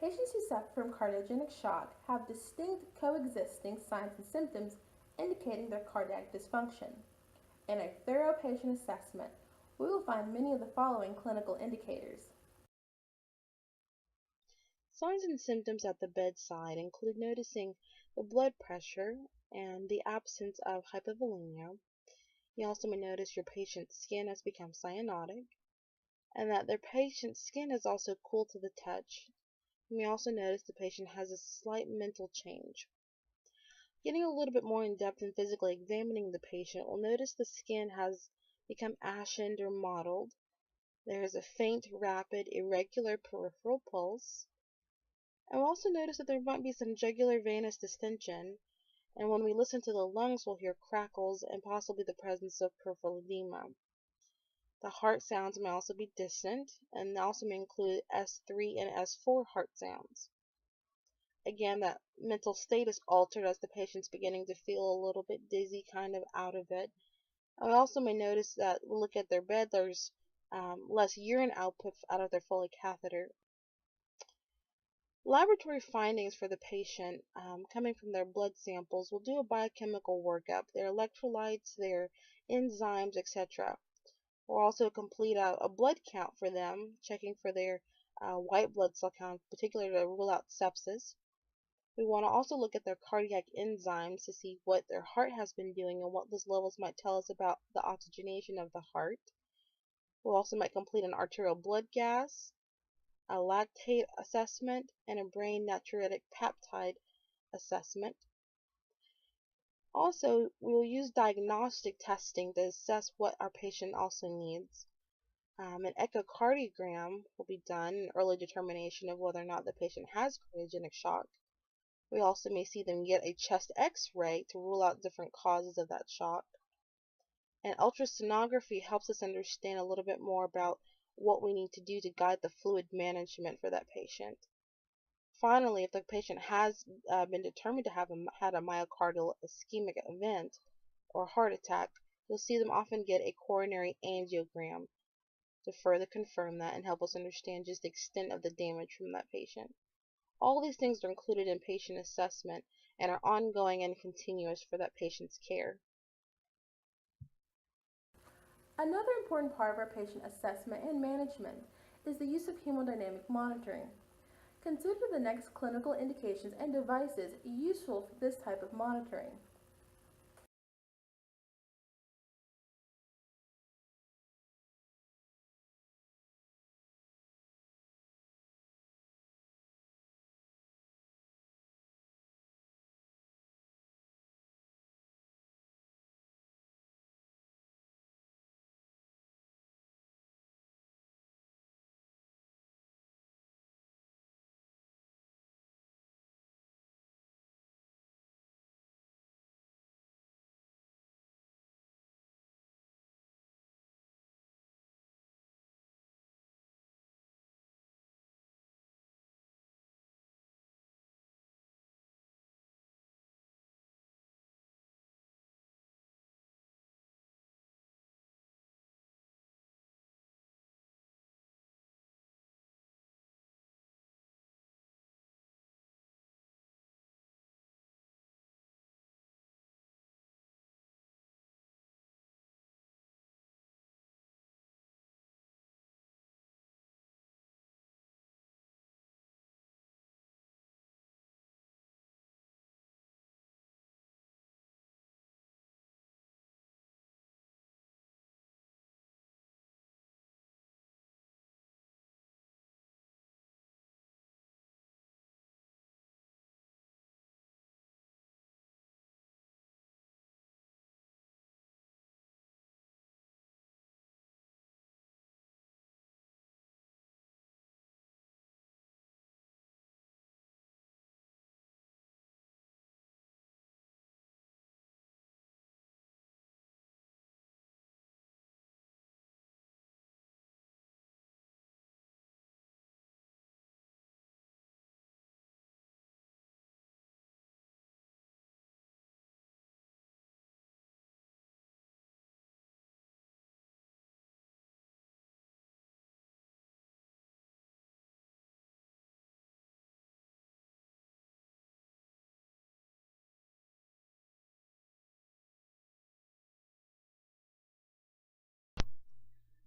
Patients who suffer from cardiogenic shock have distinct coexisting signs and symptoms indicating their cardiac dysfunction. In a thorough patient assessment, we will find many of the following clinical indicators. Signs and symptoms at the bedside include noticing the blood pressure and the absence of hypovolemia. You also may notice your patient's skin has become cyanotic and that their patient's skin is also cool to the touch. You may also notice the patient has a slight mental change. Getting a little bit more in depth in physically examining the patient, we'll notice the skin has become ashened or mottled. There is a faint, rapid, irregular peripheral pulse. And we'll also notice that there might be some jugular venous distension, and when we listen to the lungs, we'll hear crackles and possibly the presence of peripheral edema. The heart sounds may also be distant, and also may include S3 and S4 heart sounds. Again, that mental state is altered as the patient's beginning to feel a little bit dizzy, kind of out of it. And we also may notice that when we look at their bed, there's less urine output out of their Foley catheter. Laboratory findings for the patient coming from their blood samples will do a biochemical workup, their electrolytes, their enzymes, etc. We'll also complete a blood count for them, checking for their white blood cell count, particularly to rule out sepsis. We want to also look at their cardiac enzymes to see what their heart has been doing and what those levels might tell us about the oxygenation of the heart. We'll also might complete an arterial blood gas, a lactate assessment, and a brain natriuretic peptide assessment. Also, we will use diagnostic testing to assess what our patient also needs. An echocardiogram will be done, an early determination of whether or not the patient has cardiogenic shock. We also may see them get a chest x-ray to rule out different causes of that shock. And ultrasonography helps us understand a little bit more about what we need to do to guide the fluid management for that patient. Finally, if the patient has been determined to have had a myocardial ischemic event or heart attack, you'll see them often get a coronary angiogram to further confirm that and help us understand just the extent of the damage from that patient. All these things are included in patient assessment and are ongoing and continuous for that patient's care. Another important part of our patient assessment and management is the use of hemodynamic monitoring. Consider the next clinical indications and devices useful for this type of monitoring.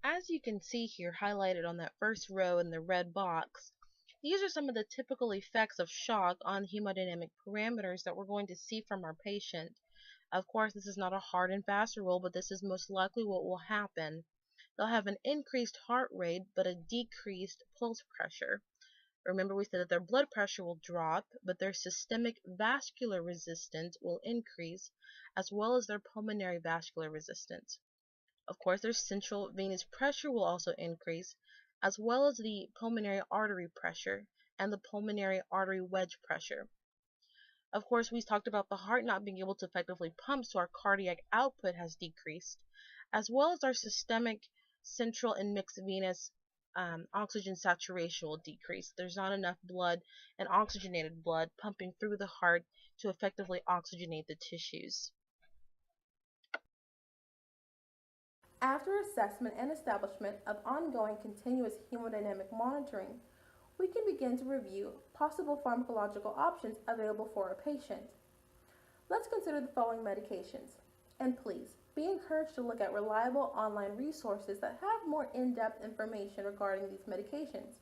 As you can see here highlighted on that first row in the red box, these are some of the typical effects of shock on hemodynamic parameters that we're going to see from our patient. Of course, this is not a hard and fast rule, but this is most likely what will happen. They'll have an increased heart rate, but a decreased pulse pressure. Remember, we said that their blood pressure will drop, but their systemic vascular resistance will increase, as well as their pulmonary vascular resistance. Of course, their central venous pressure will also increase, as well as the pulmonary artery pressure and the pulmonary artery wedge pressure. Of course, we talked about the heart not being able to effectively pump, so our cardiac output has decreased, as well as our systemic, central, and mixed venous oxygen saturation will decrease. There's not enough blood and oxygenated blood pumping through the heart to effectively oxygenate the tissues. After assessment and establishment of ongoing continuous hemodynamic monitoring, we can begin to review possible pharmacological options available for a patient. Let's consider the following medications. And please, be encouraged to look at reliable online resources that have more in-depth information regarding these medications.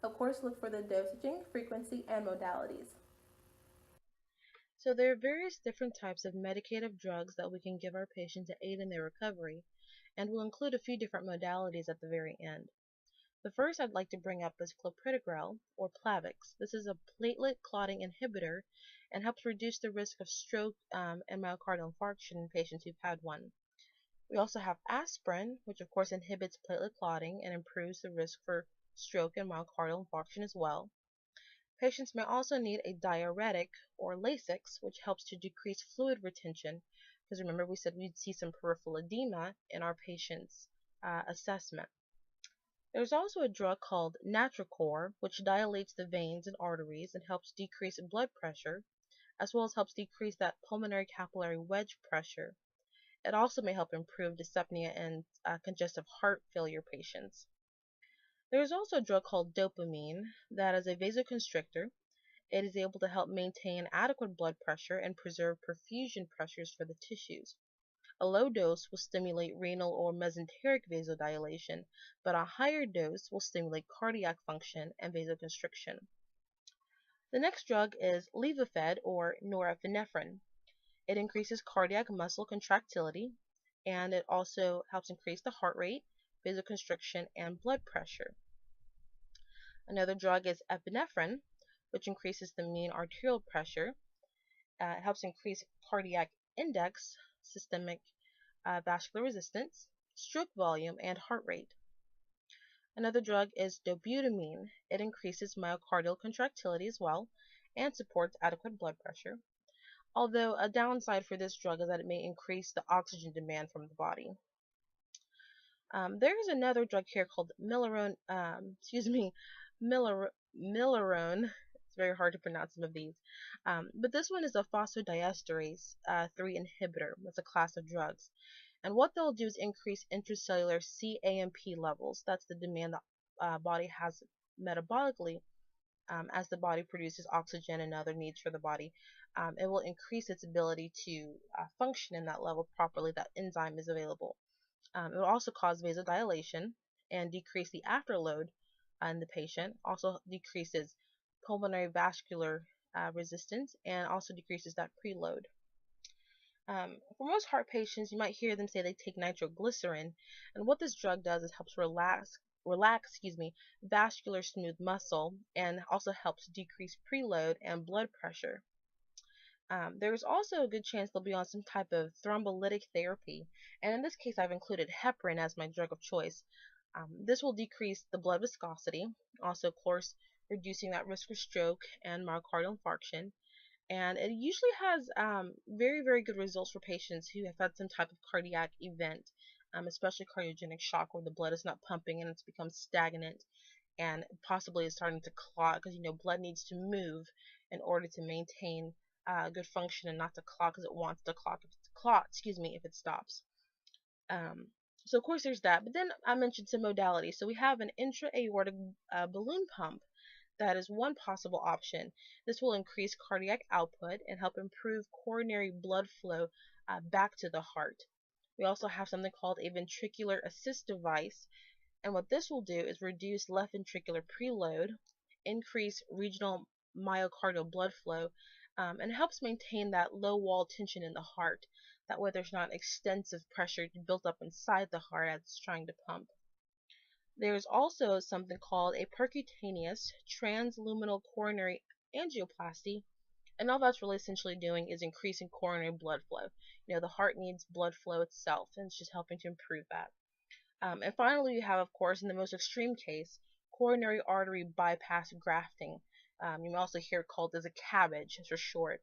Of course, look for the dosaging, frequency, and modalities. So there are various different types of medicative drugs that we can give our patient to aid in their recovery, and we'll include a few different modalities at the very end. The first I'd like to bring up is clopidogrel, or Plavix. This is a platelet clotting inhibitor and helps reduce the risk of stroke and myocardial infarction in patients who've had one. We also have aspirin, which of course inhibits platelet clotting and improves the risk for stroke and myocardial infarction as well. Patients may also need a diuretic, or Lasix, which helps to decrease fluid retention, because remember we said we'd see some peripheral edema in our patient's assessment. There's also a drug called Natracor, which dilates the veins and arteries and helps decrease blood pressure, as well as helps decrease that pulmonary capillary wedge pressure. It also may help improve dyspnea in congestive heart failure patients. There is also a drug called dopamine that is a vasoconstrictor. It is able to help maintain adequate blood pressure and preserve perfusion pressures for the tissues. A low dose will stimulate renal or mesenteric vasodilation, but a higher dose will stimulate cardiac function and vasoconstriction. The next drug is Levophed, or norepinephrine. It increases cardiac muscle contractility, and it also helps increase the heart rate, vasoconstriction, and blood pressure. Another drug is epinephrine, which increases the mean arterial pressure. It helps increase cardiac index, systemic vascular resistance, stroke volume, and heart rate. Another drug is dobutamine. It increases myocardial contractility as well and supports adequate blood pressure. Although a downside for this drug is that it may increase the oxygen demand from the body. There is another drug here called millerone. Millerone. It's very hard to pronounce some of these. But this one is a phosphodiesterase 3 inhibitor. That's a class of drugs. And what they'll do is increase intracellular cAMP levels. That's the demand the body has metabolically as the body produces oxygen and other needs for the body. It will increase its ability to function in that level properly. That enzyme is available. It will also cause vasodilation and decrease the afterload in the patient. Also decreases pulmonary vascular resistance and also decreases that preload. For most heart patients, you might hear them say they take nitroglycerin, and what this drug does is helps relax vascular smooth muscle and also helps decrease preload and blood pressure. There's also a good chance they'll be on some type of thrombolytic therapy, and in this case I've included heparin as my drug of choice. This will decrease the blood viscosity, also of course reducing that risk for stroke and myocardial infarction. And it usually has very good results for patients who have had some type of cardiac event, especially cardiogenic shock where the blood is not pumping and it's become stagnant and possibly is starting to clot, because blood needs to move in order to maintain good function and not to clot because it wants to clot if it stops. So of course there's that, but then I mentioned some modalities. So we have an intra-aortic balloon pump. That is one possible option. This will increase cardiac output and help improve coronary blood flow back to the heart. We also have something called a ventricular assist device, and what this will do is reduce left ventricular preload, increase regional myocardial blood flow, and it helps maintain that low wall tension in the heart. That way there's not extensive pressure built up inside the heart as it's trying to pump. There's also something called a percutaneous transluminal coronary angioplasty, and all that's really essentially doing is increasing coronary blood flow. The heart needs blood flow itself, and it's just helping to improve that. And finally, you have, of course, in the most extreme case, coronary artery bypass grafting. You may also hear it called as a cabbage for short.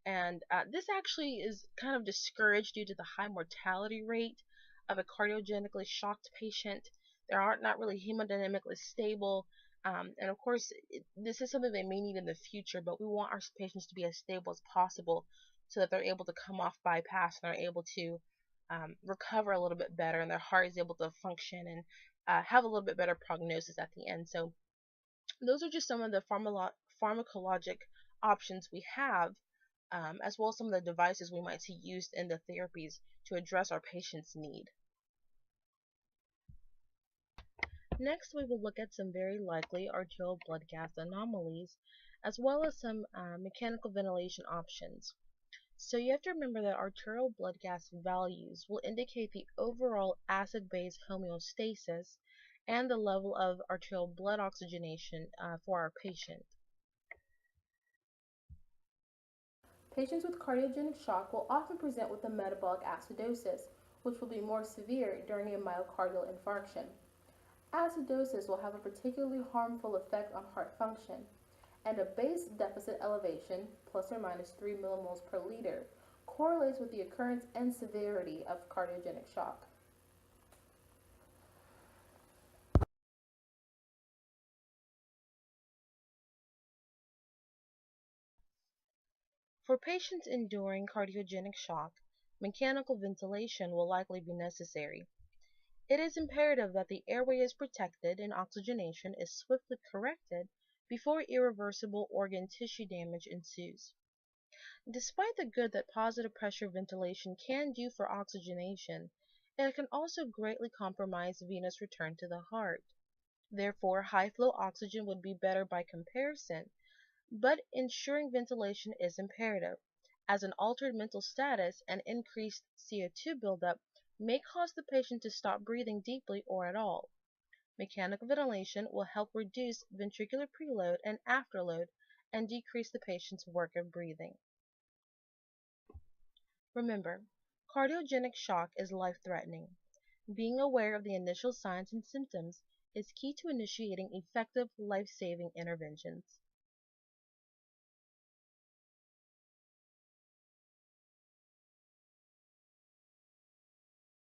And this actually is kind of discouraged due to the high mortality rate of a cardiogenically shocked patient. They are not really hemodynamically stable. And of course, this is something they may need in the future, but we want our patients to be as stable as possible so that they're able to come off bypass and are able to recover a little bit better, and their heart is able to function and have a little bit better prognosis at the end. So those are just some of the pharmacologic options we have, as well as some of the devices we might see used in the therapies to address our patient's need. Next, we will look at some very likely arterial blood gas anomalies, as well as some mechanical ventilation options. So you have to remember that arterial blood gas values will indicate the overall acid-base homeostasis and the level of arterial blood oxygenation for our patient. Patients with cardiogenic shock will often present with a metabolic acidosis, which will be more severe during a myocardial infarction. Acidosis will have a particularly harmful effect on heart function, and a base deficit elevation, plus or minus 3 millimoles per liter, correlates with the occurrence and severity of cardiogenic shock. For patients enduring cardiogenic shock, mechanical ventilation will likely be necessary. It is imperative that the airway is protected and oxygenation is swiftly corrected before irreversible organ tissue damage ensues. Despite the good that positive pressure ventilation can do for oxygenation, it can also greatly compromise venous return to the heart. Therefore, high flow oxygen would be better by comparison, but ensuring ventilation is imperative, as an altered mental status and increased CO2 buildup may cause the patient to stop breathing deeply or at all. Mechanical ventilation will help reduce ventricular preload and afterload and decrease the patient's work of breathing. Remember, cardiogenic shock is life-threatening. Being aware of the initial signs and symptoms is key to initiating effective life-saving interventions.